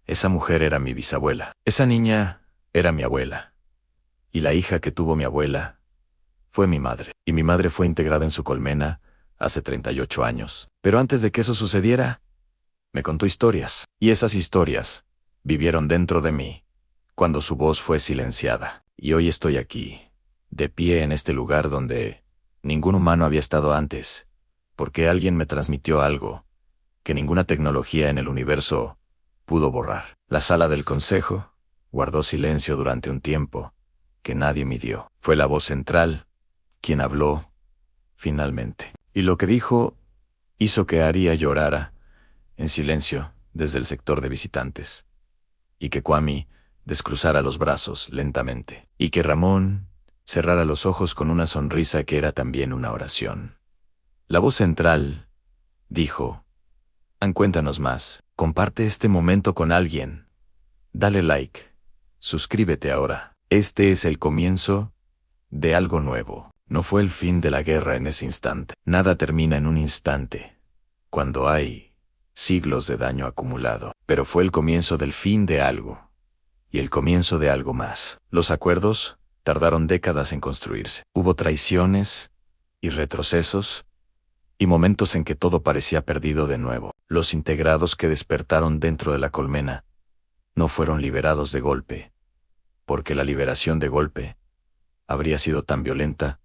Esa mujer era mi bisabuela. Esa niña era mi abuela. Y la hija que tuvo mi abuela fue mi madre. Y mi madre fue integrada en su colmena hace 38 años. Pero antes de que eso sucediera, me contó historias. Y esas historias vivieron dentro de mí, cuando su voz fue silenciada. Y hoy estoy aquí, de pie en este lugar donde ningún humano había estado antes, porque alguien me transmitió algo que ninguna tecnología en el universo pudo borrar. La sala del consejo guardó silencio durante un tiempo que nadie midió. Fue la voz central quien habló finalmente. Y lo que dijo hizo que Aria llorara en silencio desde el sector de visitantes, y que Kwame descruzara los brazos lentamente, y que Ramón cerrara los ojos con una sonrisa que era también una oración. La voz central dijo: cuéntanos más, comparte este momento con alguien, dale like, suscríbete ahora. Este es el comienzo de algo nuevo. No fue el fin de la guerra en ese instante. Nada termina en un instante, cuando hay siglos de daño acumulado, pero fue el comienzo del fin de algo, y el comienzo de algo más. Los acuerdos tardaron décadas en construirse. Hubo traiciones y retrocesos, y momentos en que todo parecía perdido de nuevo. Los integrados que despertaron dentro de la colmena no fueron liberados de golpe, porque la liberación de golpe habría sido tan violenta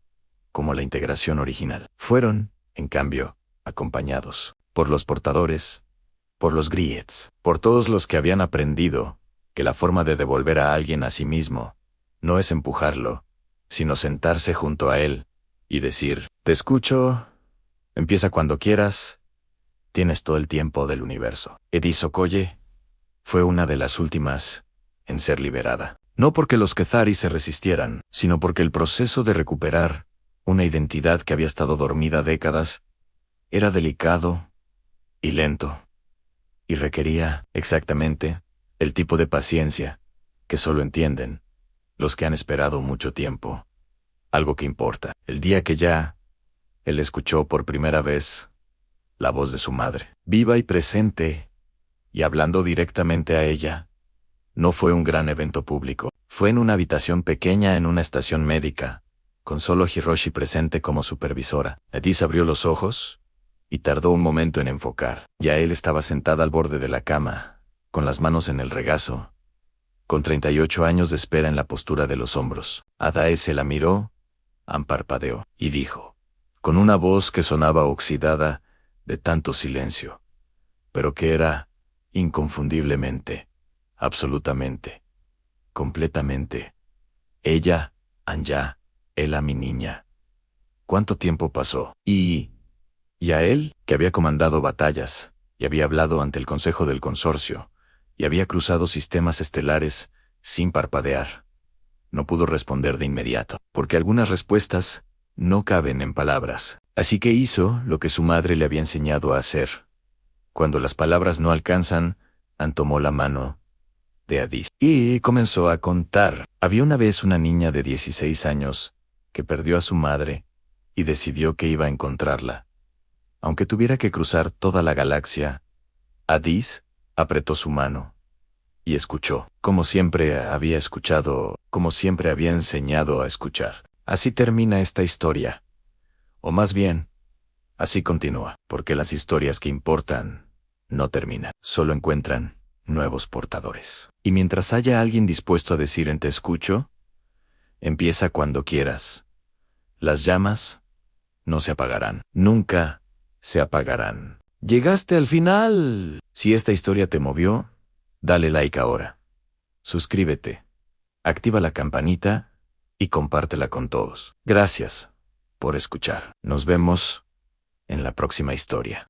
como la integración original. Fueron, en cambio, acompañados por los portadores, por los Griets, por todos los que habían aprendido que la forma de devolver a alguien a sí mismo no es empujarlo, sino sentarse junto a él y decir: te escucho, empieza cuando quieras, tienes todo el tiempo del universo. Edith Okoye fue una de las últimas en ser liberada. No porque los Kethari se resistieran, sino porque el proceso de recuperar una identidad que había estado dormida décadas era delicado y lento, y requería, exactamente, el tipo de paciencia que solo entienden los que han esperado mucho tiempo. Algo que importa. El día que él escuchó por primera vez la voz de su madre, viva y presente, y hablando directamente a ella. No fue un gran evento público. Fue en una habitación pequeña en una estación médica, con solo Hiroshi presente como supervisora. Edith abrió los ojos y tardó un momento en enfocar. Ya él estaba sentada al borde de la cama, con las manos en el regazo, con 38 años de espera en la postura de los hombros. Adae se la miró, parpadeó, y dijo, con una voz que sonaba oxidada de tanto silencio, pero que era, inconfundiblemente, absolutamente, completamente, ella, Anya, Ela mi niña. ¿Cuánto tiempo pasó? Y a él, que había comandado batallas, y había hablado ante el Consejo del Consorcio, y había cruzado sistemas estelares, sin parpadear. No pudo responder de inmediato, porque algunas respuestas no caben en palabras. Así que hizo lo que su madre le había enseñado a hacer. Cuando las palabras no alcanzan, tomó la mano de Adis y comenzó a contar. Había una vez una niña de 16 años que perdió a su madre y decidió que iba a encontrarla. Aunque tuviera que cruzar toda la galaxia, Adis apretó su mano y escuchó, como siempre había escuchado, como siempre había enseñado a escuchar. Así termina esta historia. O más bien, así continúa, porque las historias que importan no terminan, solo encuentran nuevos portadores. Y mientras haya alguien dispuesto a decir en te escucho, empieza cuando quieras. Las llamas no se apagarán, nunca se apagarán. Llegaste al final. Si esta historia te movió, dale like ahora. Suscríbete, activa la campanita y compártela con todos. Gracias por escuchar. Nos vemos en la próxima historia.